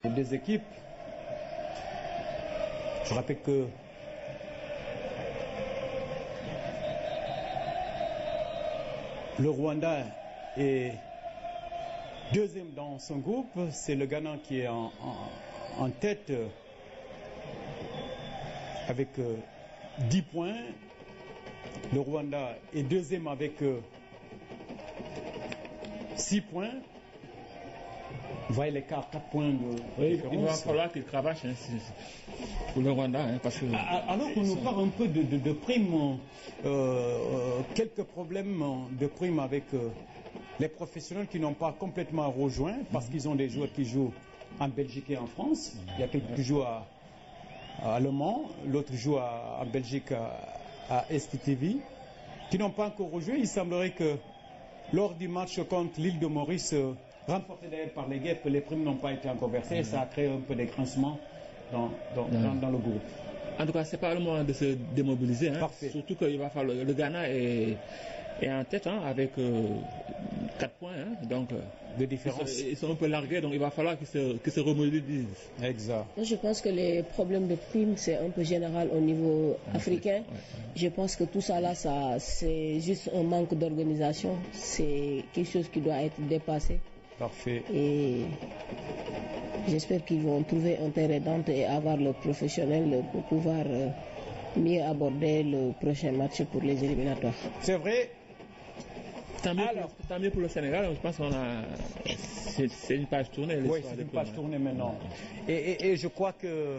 Les deux équipes, je rappelle que le Rwanda est deuxième dans son groupe, c'est le Ghana qui est en tête avec 10 points. Le Rwanda est deuxième avec 6 points. Vous voyez l'écart, 4 points de différence. Il va falloir qu'il cravache pour le Rwanda. Parce que alors qu'on nous parle un peu de primes, quelques problèmes de primes avec les professionnels qui n'ont pas complètement rejoint parce qu'ils ont des joueurs qui jouent en Belgique et en France. Il y a quelqu'un qui joue à Le Mans, l'autre joue en Belgique à STTV, qui n'ont pas encore rejoué. Il semblerait que lors du match contre l'île de Maurice, remporté d'ailleurs par les guêpes, les primes n'ont pas été encore versées et ça a créé un peu des grincements dans le groupe. En tout cas, c'est pas le moment de se démobiliser. Surtout qu'il va falloir. Le Ghana est en tête avec 4 points. Donc, de différence. Ils sont un peu largués, donc il va falloir qu'ils se remobilisent. Exact. Je pense que les problèmes de primes, c'est un peu général au niveau africain. Je pense que tout ça là, c'est juste un manque d'organisation. C'est quelque chose qui doit être dépassé. Parfait. Et j'espère qu'ils vont trouver un terrain d'entente et avoir le professionnel pour pouvoir mieux aborder le prochain match pour les éliminatoires. C'est vrai. Tant mieux pour le Sénégal, je pense qu'on a. C'est une page tournée. Oui, c'est une page tournée maintenant. Et je crois que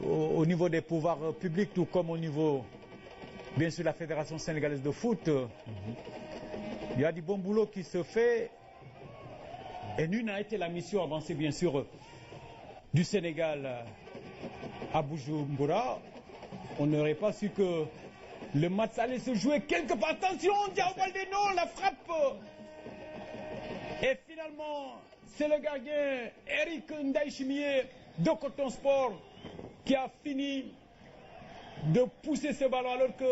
au niveau des pouvoirs publics, tout comme au niveau, bien sûr, de la Fédération sénégalaise de foot, il y a du bon boulot qui se fait. Et nul n'a été la mission avancée, bien sûr, du Sénégal à Bujumbura. On n'aurait pas su que le match allait se jouer quelque part. Attention, Diao Baldé, non, la frappe. Et finalement, c'est le gardien Eric Ndaïchimier de Coton Sport qui a fini de pousser ce ballon alors que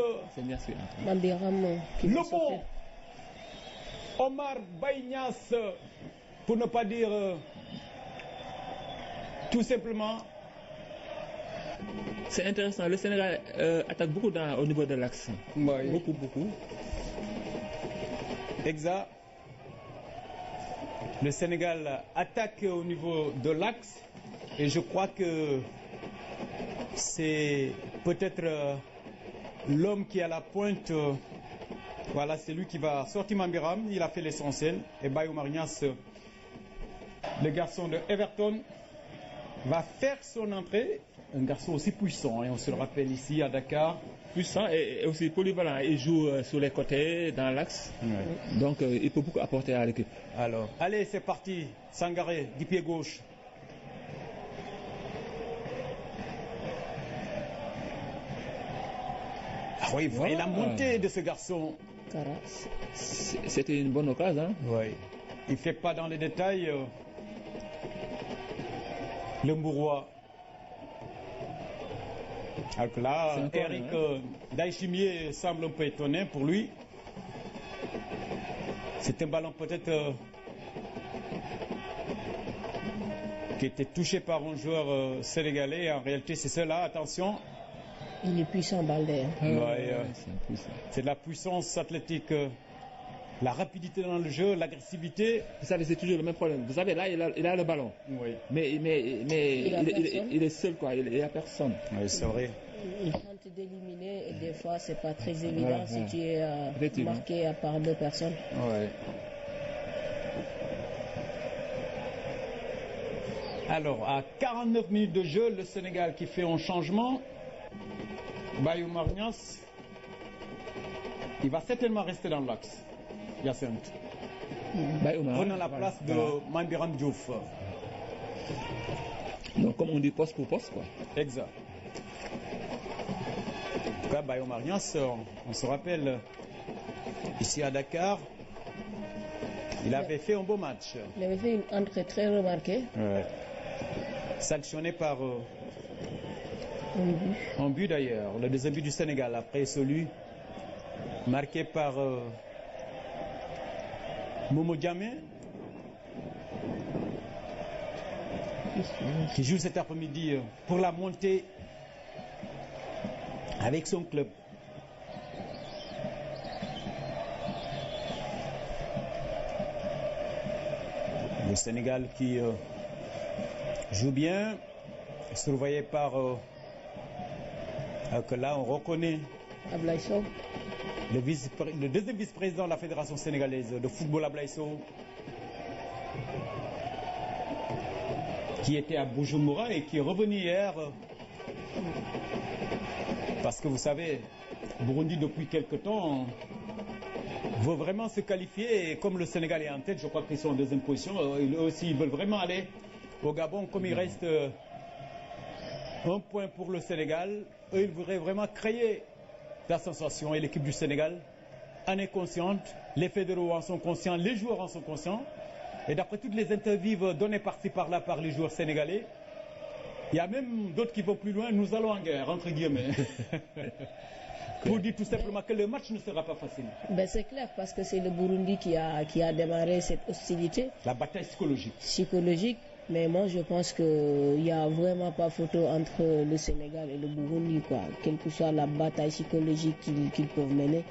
le bon Omar Baïnias, pour ne pas dire tout simplement. C'est intéressant, le Sénégal attaque beaucoup au niveau de l'axe. Oui. Beaucoup. Exact. Le Sénégal attaque au niveau de l'axe et je crois que c'est peut-être l'homme qui est à la pointe. Voilà, c'est lui qui va sortir Mambiram, il a fait l'essentiel. Et Bayo Marnias, le garçon de Everton, va faire son entrée. Un garçon aussi puissant, et on se le rappelle ici à Dakar. Puissant et aussi polyvalent. Il joue sur les côtés, dans l'axe. Ouais. Donc il peut beaucoup apporter à l'équipe. Alors, allez, c'est parti. Sangaré, du pied gauche. Ah oui, vous voyez la montée de ce garçon. C'était une bonne occasion. Oui. Il ne fait pas dans les détails. Le Mbourois. Donc là, Eric Ndaïchimier semble un peu étonné pour lui. C'est un ballon peut-être qui était touché par un joueur sénégalais. En réalité, c'est cela. Attention. Il est puissant, Baldé. C'est de la puissance athlétique. La rapidité dans le jeu, l'agressivité. Vous savez, c'est toujours le même problème. Vous savez, là, il a le ballon. Oui. Mais il est seul, quoi. Il n'y a personne. Oui, c'est vrai. Il tente d'éliminer et des fois, c'est pas très évident si tu es marqué par 2 personnes. Oui. Alors, à 49 minutes de jeu, le Sénégal qui fait un changement. Bayo Marnias, il va certainement rester dans l'axe. Hyacinthe. Prenant la place de Mambiram Diouf. Donc, comme on dit, poste pour poste, quoi. Exact. En tout cas, Bayo Marnias, on se rappelle, ici à Dakar, il avait fait un beau match. Il avait fait une entrée très remarquée. Ouais. Sanctionné par un but d'ailleurs, le deuxième but du Sénégal, après celui marqué par Momo Diamé. qui joue cet après-midi pour la montée avec son club. Le Sénégal qui joue bien, surveillé par que là on reconnaît Ablaye Sow, le deuxième vice-président de la Fédération sénégalaise de football, Ablaye Sow, qui était à Bujumbura et qui est revenu hier parce que vous savez, Burundi depuis quelque temps veut vraiment se qualifier, et comme le Sénégal est en tête, je crois qu'ils sont en deuxième position, eux aussi ils veulent vraiment aller au Gabon. Comme il reste un point pour le Sénégal, eux ils voudraient vraiment créer la sensation, et l'équipe du Sénégal en est consciente, les fédéraux en sont conscients, les joueurs en sont conscients, et d'après toutes les interviews données par-ci par-là par les joueurs sénégalais, il y a même d'autres qui vont plus loin, nous allons en guerre, entre guillemets. Pour dire tout simplement que le match ne sera pas facile. Ben c'est clair, parce que c'est le Burundi qui a démarré cette hostilité. La bataille psychologique. Psychologique, mais moi je pense qu'il n'y a vraiment pas photo entre le Sénégal et le Burundi, quoi. Quelle que soit la bataille psychologique qu'ils peuvent mener,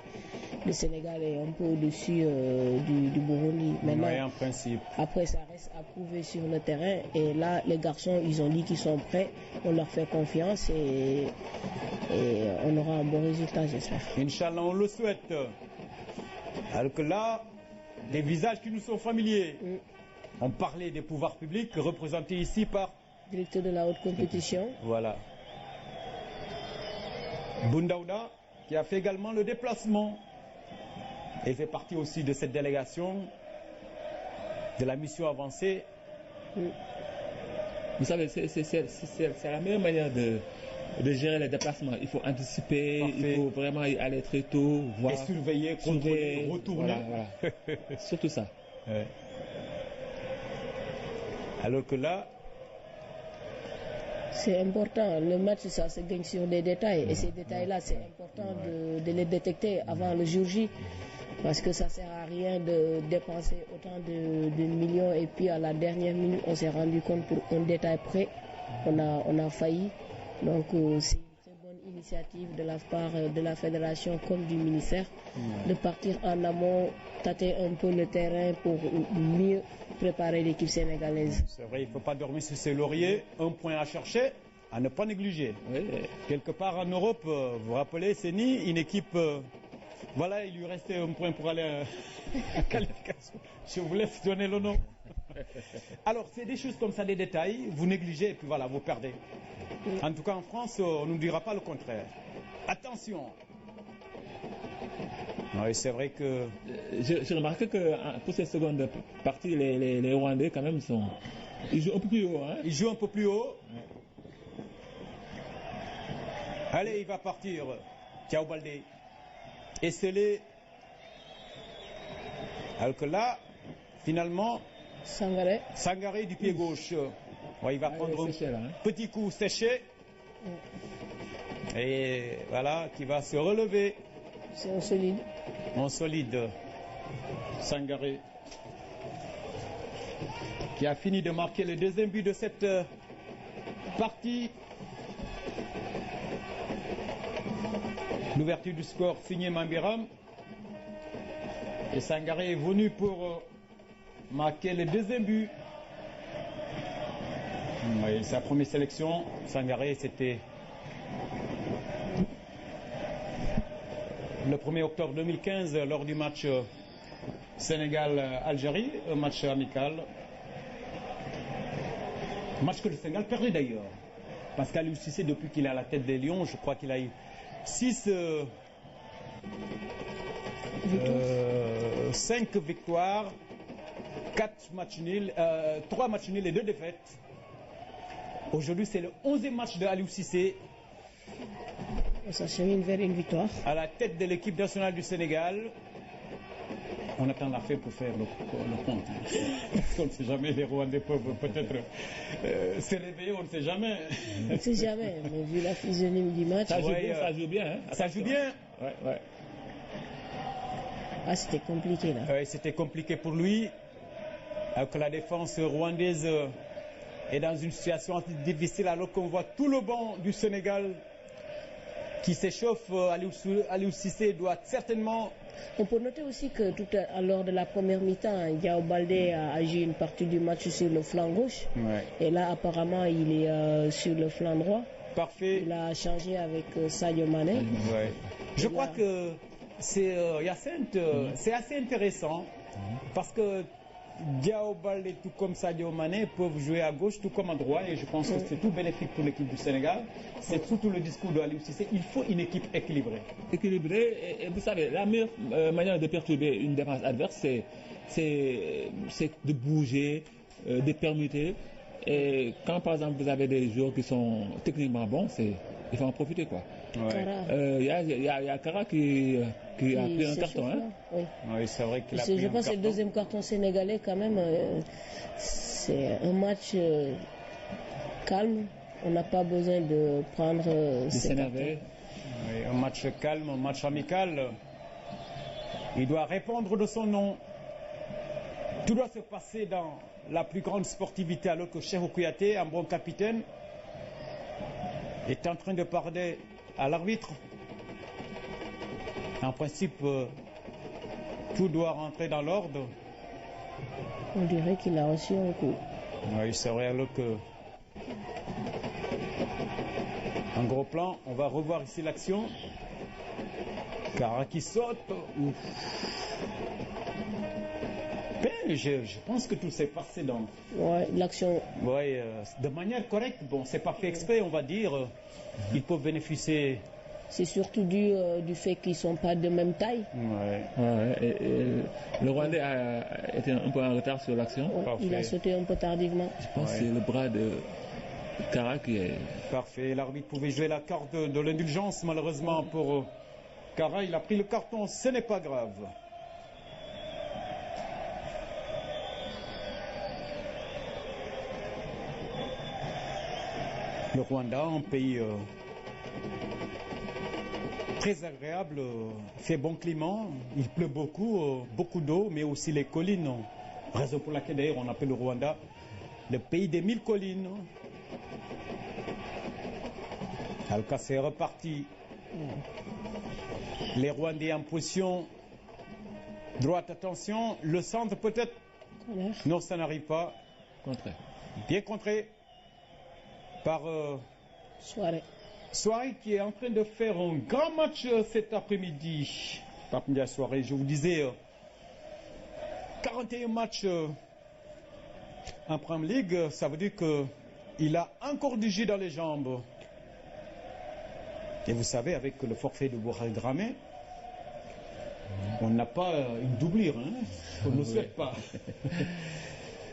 le Sénégal est un peu au-dessus du Burundi. Maintenant, en principe. Après, ça reste à prouver sur le terrain. Et là, les garçons, ils ont dit qu'ils sont prêts. On leur fait confiance et on aura un bon résultat, j'espère. Inch'Allah, on le souhaite. Alors que là, des visages qui nous sont familiers. On parlait des pouvoirs publics représentés ici par... Directeur de la haute compétition. Voilà. Bundaouda, qui a fait également le déplacement. Et fait partie aussi de cette délégation de la mission avancée. Vous savez, c'est la meilleure manière de gérer les déplacements. Il faut anticiper, il faut vraiment y aller très tôt, voir, et surveiller, contrôler, retourner. Voilà. Surtout ça. Ouais. Alors que là, c'est important. Le match, ça se gagne sur des détails. Et ces détails-là, c'est important de les détecter avant le jour J. Parce que ça ne sert à rien de dépenser autant de millions et puis à la dernière minute, on s'est rendu compte pour un détail près, on a failli. Donc c'est une très bonne initiative de la part de la fédération comme du ministère de partir en amont, tâter un peu le terrain pour mieux préparer l'équipe sénégalaise. C'est vrai, il ne faut pas dormir sur ses lauriers. Un point à chercher, à ne pas négliger. Oui. Quelque part en Europe, vous vous rappelez, c'est une équipe... Voilà, il lui restait un point pour aller en qualification. Je vous laisse donner le nom. Alors, c'est des choses comme ça, des détails. Vous négligez et puis voilà, vous perdez. En tout cas, en France, on ne nous dira pas le contraire. Attention. Oui, c'est vrai que... Je remarque que pour cette seconde partie, les Rwandais, quand même, ils jouent un peu plus haut. Hein? Ils jouent un peu plus haut. Allez, il va partir. Ciao Baldé. Et scellé. Alors que là, finalement, Sangaré du pied gauche. Ouais, il va prendre un petit coup séché. Et voilà, qui va se relever. C'est un solide. En solide. Sangaré. Qui a fini de marquer le deuxième but de cette partie. L'ouverture du score signée Mambiram. Et Sangaré est venu pour marquer le deuxième but. Oui, sa première sélection, Sangaré, c'était le 1er octobre 2015 lors du match Sénégal-Algérie, un match amical. Match que le Sénégal perdait d'ailleurs. Parce qu'Aliou Cissé, depuis qu'il est à la tête des Lions, je crois qu'il a eu 5 victoires, 4 matchs nuls, 3 matchs nuls et 2 défaites. Aujourd'hui, c'est le 11e match de Aliou Cissé. Ça chemine vers une victoire. À la tête de l'équipe nationale du Sénégal. On attend la fin pour faire le compte. On ne sait jamais, les Rwandais peuvent peut-être se réveiller, on ne sait jamais. On ne sait jamais, mais vu la physionomie du match... Ça joue bien. Hein? Ça joue bien. Ouais. Ah, c'était compliqué là. C'était compliqué pour lui. Alors que la défense rwandaise est dans une situation difficile alors qu'on voit tout le banc du Sénégal qui s'échauffe. Aliou Cissé doit certainement... On peut noter aussi que lors de la première mi-temps, Diao Baldé a agi une partie du match sur le flanc gauche. Ouais. Et là, apparemment, il est sur le flanc droit. Parfait. Il a changé avec Sadio Mané. Ouais. Je crois que c'est assez intéressant parce que Diao Baldé, tout comme Sadio Mané, peuvent jouer à gauche, tout comme à droite, et je pense que c'est tout bénéfique pour l'équipe du Sénégal. C'est surtout le discours de Aliou Cissé. Il faut une équipe équilibrée. Équilibrée, et vous savez, la meilleure manière de perturber une défense adverse, c'est de bouger, de permuter. Et quand par exemple vous avez des joueurs qui sont techniquement bons, il faut en profiter, quoi. Il y a Kara qui a pris un carton. Hein? Oui, c'est vrai qu'il a pris un carton. Je pense que le deuxième carton sénégalais, quand même, c'est un match calme. On n'a pas besoin de prendre s'énerver. Oui, un match calme, un match amical. Il doit répondre de son nom. Tout doit se passer dans la plus grande sportivité, alors que Cheikhou Kouyaté, un bon capitaine, est en train de parler à l'arbitre. En principe, tout doit rentrer dans l'ordre. On dirait qu'il a reçu un coup. Oui, c'est vrai, alors que... En gros plan, on va revoir ici l'action. Kara qui saute. Ben, je pense que tout s'est passé dans... Ouais, l'action... Ouais, de manière correcte. Bon, c'est pas fait exprès, on va dire. Ils peuvent bénéficier... C'est surtout du fait qu'ils ne sont pas de même taille. Et le Rwandais a été un peu en retard sur l'action. Il a sauté un peu tardivement. Je pense que c'est le bras de Kara qui est... Parfait. L'arbitre pouvait jouer la carte de l'indulgence, malheureusement, pour Kara. Il a pris le carton, ce n'est pas grave. Le Rwanda, un pays... très agréable, fait bon climat, il pleut beaucoup, beaucoup d'eau, mais aussi les collines. Raison pour laquelle d'ailleurs on appelle le Rwanda le pays des 1000 collines. Alors que c'est reparti. Les Rwandais en position droite, attention, le centre peut-être. Non, ça n'arrive pas. Contré. Bien contré par Soirée qui est en train de faire un grand match cet après-midi. Pape Ndiaye Soirée, je vous disais, 41 matchs en Premier League, ça veut dire qu'il a encore du jus dans les jambes. Et vous savez, avec le forfait de Bourkhari Dramé, on n'a pas une doublure, hein? On ne le souhaite pas.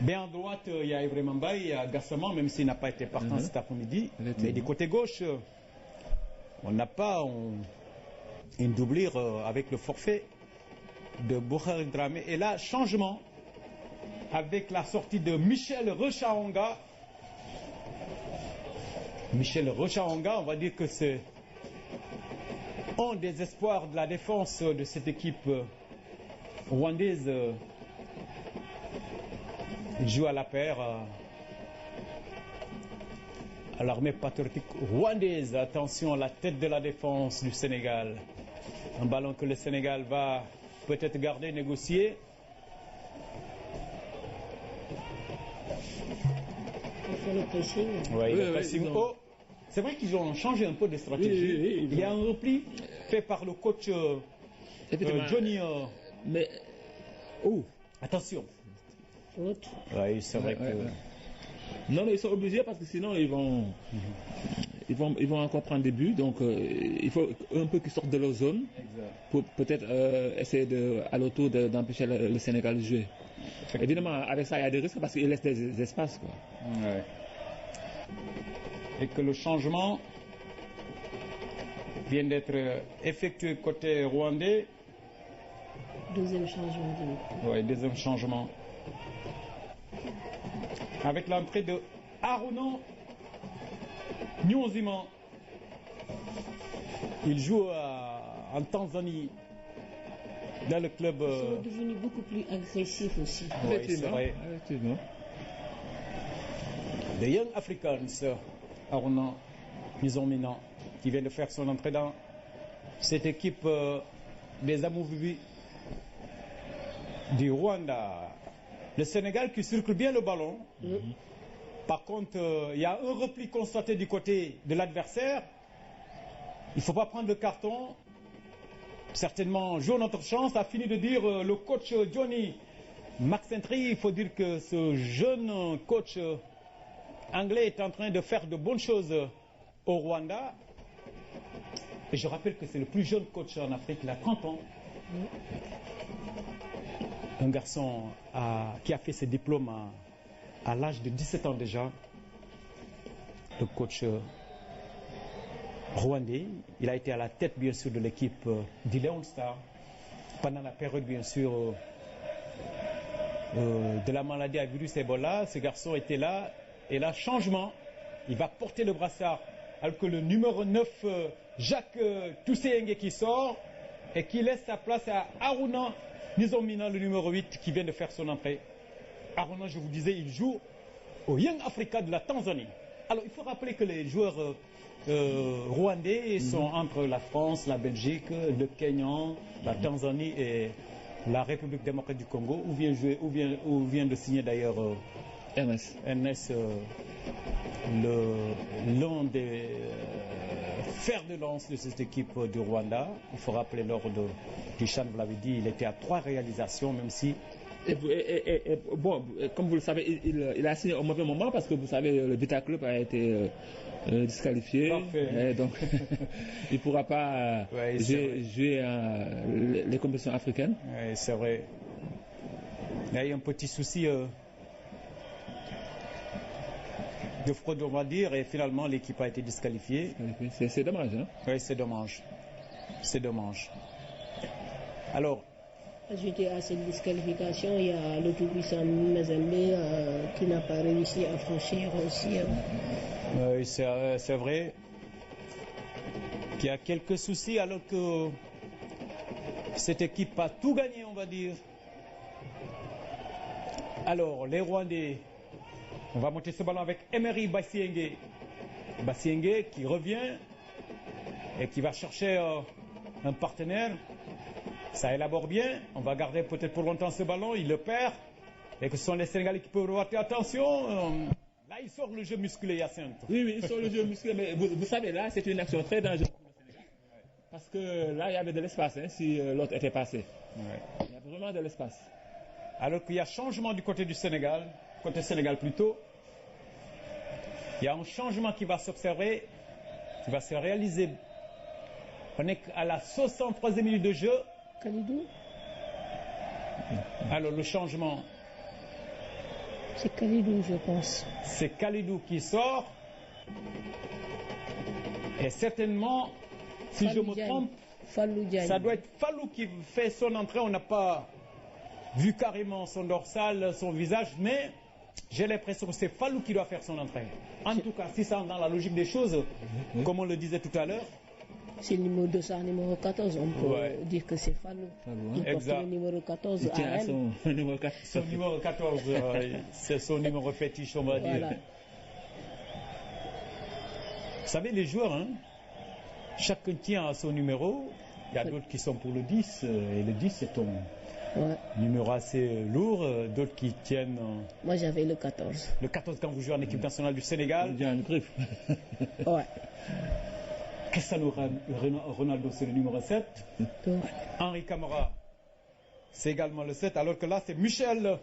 Bien à droite, il y a Ibrahima Mbaye, il y a Gassama, même s'il n'a pas été partant cet après-midi. Mais du côté gauche, on n'a pas une doublure avec le forfait de Bourkhari Dramé. Et là, changement avec la sortie de Michel Rechaonga. Michel Rechaonga, on va dire que c'est un des espoirs de la défense de cette équipe rwandaise. Il joue à la paire à l'armée patriotique rwandaise. Attention à la tête de la défense du Sénégal. Un ballon que le Sénégal va peut-être garder, négocier. Le pressing. Ouais, le pressing haut. C'est vrai qu'ils ont changé un peu de stratégie. Il y a un repli fait par le coach Johnny. Mais attention. Oui, c'est vrai que... Non, mais ils sont obligés parce que sinon ils vont encore prendre des buts. Donc il faut un peu qu'ils sortent de leur zone pour peut-être essayer à l'autour d'empêcher le Sénégal de jouer. Évidemment, avec ça, il y a des risques parce qu'il laisse des espaces, quoi. Ouais. Et que le changement vient d'être effectué côté rwandais. Deuxième changement. Oui, deuxième changement. Avec l'entrée de Harouna Nyonzima. Il joue en Tanzanie, dans le club... Ils sont devenus beaucoup plus agressifs aussi. Oui, c'est vrai. The Young Africans, Aruna Nizomina, qui vient de faire son entrée dans cette équipe des Amovivi du Rwanda. Le Sénégal qui circule bien le ballon. Par contre, il y a un repli constaté du côté de l'adversaire. Il ne faut pas prendre le carton. Certainement, jouons notre chance, a fini de dire le coach Johnny McSentry. Il faut dire que ce jeune coach anglais est en train de faire de bonnes choses au Rwanda. Et je rappelle que c'est le plus jeune coach en Afrique, il a 30 ans. Un garçon qui a fait ses diplômes à l'âge de 17 ans déjà. Le coach rwandais. Il a été à la tête bien sûr de l'équipe du Leon Star pendant la période bien sûr de la maladie à virus Ebola. Ce garçon était là et là, changement. Il va porter le brassard alors que le numéro 9, Jacques Tousséenge qui sort et qui laisse sa place à Aruna Nizomina, le numéro 8 qui vient de faire son entrée. Aruna, je vous disais, il joue au Young Africa de la Tanzanie. Alors il faut rappeler que les joueurs rwandais sont entre la France, la Belgique, le Kenya, la Tanzanie et la République démocratique du Congo, où vient de signer d'ailleurs NS, l'un des fers de lance de cette équipe du Rwanda. Il faut rappeler lors du Chan, vous l'avez dit, il était à 3 réalisations, même si... Bon, comme vous le savez, il a signé au mauvais moment parce que vous savez, le Vita Club a été disqualifié. Donc, il ne pourra pas jouer les compétitions africaines. Oui, c'est vrai. Il y a eu un petit souci de fraude, on va dire, et finalement l'équipe a été disqualifiée. C'est dommage, hein? Oui, c'est dommage. C'est dommage. Alors, ajouté à cette disqualification, il y a le tout-puissant Mazembe qui n'a pas réussi à franchir aussi. Oui, c'est vrai qu'il y a quelques soucis alors que cette équipe a tout gagné, on va dire. Alors, les Rwandais, on va monter ce ballon avec Emery Bassienge. Bassienge qui revient et qui va chercher un partenaire. Ça élabore bien, on va garder peut-être pour longtemps ce ballon, il le perd, et que ce sont les Sénégalais qui peuvent revoir. Attention, là il sort le jeu musclé, Hyacinthe. Oui, il sort le jeu musclé, mais vous savez, là c'est une action très dangereuse pour le Sénégal. Parce que là il y avait de l'espace, hein, si l'autre était passé. Ouais. Il y a vraiment de l'espace. Alors qu'il y a changement du côté du Sénégal, côté Sénégal plutôt, il y a un changement qui va s'observer, qui va se réaliser. On est à la 63e minute de jeu. Kalidou. Alors le changement. C'est Kalidou, je pense. C'est Kalidou qui sort. Et certainement, si je me trompe, ça doit être Fallou qui fait son entrée. On n'a pas vu carrément son dorsal, son visage, mais j'ai l'impression que c'est Fallou qui doit faire son entrée. En tout cas, si ça dans la logique des choses, comme on le disait tout à l'heure. C'est le numéro 200, numéro 14, on peut dire que c'est Fallou. Il porte le numéro 14 il tient à son numéro 14. Son numéro 14, c'est son numéro fétiche, on va dire. Vous savez, les joueurs, hein, chacun tient à son numéro. Il y a d'autres qui sont pour le 10, et le 10 c'est ton numéro assez lourd. D'autres qui tiennent... Moi j'avais le 14. Le 14 quand vous jouez en équipe nationale du Sénégal. Il y a une griffe. Ouais. Cristiano Ronaldo, c'est le numéro 7. Henri Camara, c'est également le 7. Alors que là, c'est Michel.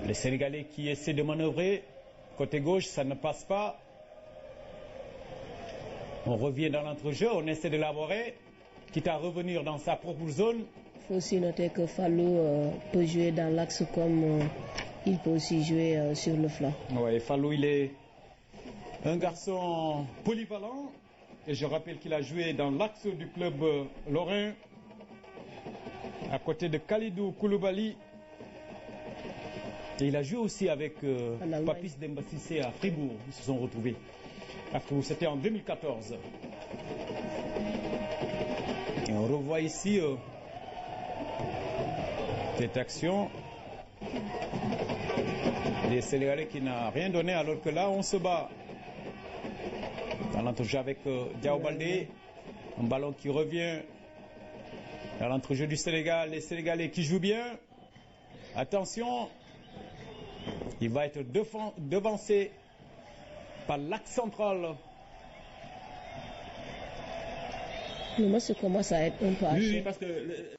Les Sénégalais qui essaient de manœuvrer. Côté gauche, ça ne passe pas. On revient dans l'entrejeu, on essaie de l'élaborer, quitte à revenir dans sa propre zone. Il faut aussi noter que Fallou peut jouer dans l'axe comme il peut aussi jouer sur le flanc. Oui, Fallou, il est un garçon polyvalent, et je rappelle qu'il a joué dans l'axe du club lorrain, à côté de Khalidou Koulibaly. Et il a joué aussi avec Papis Demba Cissé à Fribourg. Ils se sont retrouvés à Fribourg, c'était en 2014. Et on revoit ici cette action. Les Sénégalais qui n'ont rien donné alors que là on se bat. Dans l'entrejeu avec Diao Baldé, un ballon qui revient dans l'entrejeu du Sénégal, les Sénégalais qui jouent bien. Attention, il va être devancé par l'axe central. Le match commence à être un peu haché. Oui, parce que